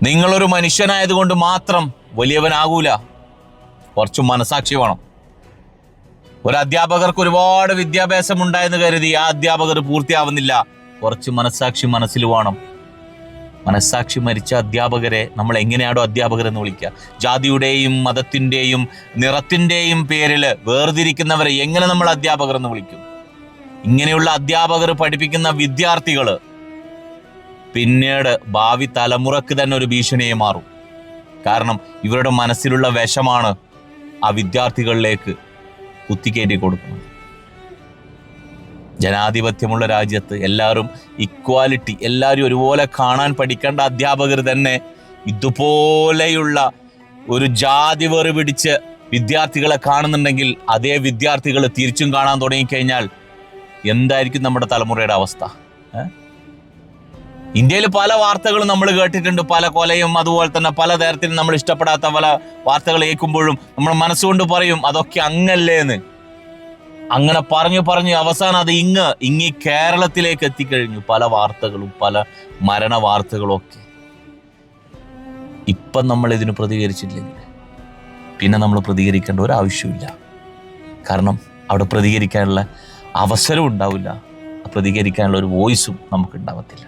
നിങ്ങളൊരു മനുഷ്യനായതുകൊണ്ട് മാത്രം വലിയവനാകൂല. കുറച്ച് മനസാക്ഷി വേണം. ഒരു അധ്യാപകർക്ക് ഒരുപാട് വിദ്യാഭ്യാസം ഉണ്ടായെന്ന് കരുതി ആ അധ്യാപകർ പൂർത്തിയാവുന്നില്ല. കുറച്ച് മനസാക്ഷി മനസ്സിൽ വേണം. മനസാക്ഷി മരിച്ച അധ്യാപകരെ നമ്മൾ എങ്ങനെയാണോ അധ്യാപകരെന്ന് വിളിക്കുക? ജാതിയുടെയും മതത്തിൻ്റെയും നിറത്തിൻ്റെയും പേരിൽ വേർതിരിക്കുന്നവരെ എങ്ങനെ നമ്മൾ അധ്യാപകരെന്ന് വിളിക്കും? ഇങ്ങനെയുള്ള അധ്യാപകർ പഠിപ്പിക്കുന്ന വിദ്യാർത്ഥികൾ പിന്നീട് ഭാവി തലമുറക്ക് തന്നെ ഒരു ഭീഷണിയെ മാറും. കാരണം ഇവരുടെ മനസ്സിലുള്ള വിഷമാണ് ആ വിദ്യാർത്ഥികളിലേക്ക് കുത്തിക്കയറ്റി കൊടുക്കുന്നത്. ജനാധിപത്യമുള്ള രാജ്യത്ത് എല്ലാവരും ഇക്വാലിറ്റി, എല്ലാവരും ഒരുപോലെ കാണാൻ പഠിക്കേണ്ട അധ്യാപകർ തന്നെ ഇതുപോലെയുള്ള ഒരു ജാതി വെറി പിടിച്ച് വിദ്യാർത്ഥികളെ കാണുന്നുണ്ടെങ്കിൽ അതേ വിദ്യാർത്ഥികൾ തിരിച്ചും കാണാൻ തുടങ്ങിക്കഴിഞ്ഞാൽ എന്തായിരിക്കും നമ്മുടെ തലമുറയുടെ അവസ്ഥ? ഇന്ത്യയിൽ പല വാർത്തകളും നമ്മൾ കേട്ടിട്ടുണ്ട്. പല കൊലയും അതുപോലെ തന്നെ പല തരത്തിലും നമ്മൾ ഇഷ്ടപ്പെടാത്ത പല വാർത്തകൾ കേൾക്കുമ്പോഴും നമ്മൾ മനസ്സുകൊണ്ട് പറയും അതൊക്കെ അങ്ങല്ലേന്ന്. അങ്ങനെ പറഞ്ഞു അവസാനം അത് ഇങ്ങി കേരളത്തിലേക്ക് എത്തിക്കഴിഞ്ഞു. പല വാർത്തകളും, പല മരണ വാർത്തകളും ഒക്കെ. ഇപ്പം നമ്മൾ ഇതിന് പ്രതികരിച്ചില്ലെങ്കിൽ പിന്നെ നമ്മൾ പ്രതികരിക്കേണ്ട ഒരു ആവശ്യമില്ല. കാരണം അവിടെ പ്രതികരിക്കാനുള്ള അവസരം ഉണ്ടാവില്ല, പ്രതികരിക്കാനുള്ള ഒരു വോയിസും നമുക്ക് ഉണ്ടാവത്തില്ല.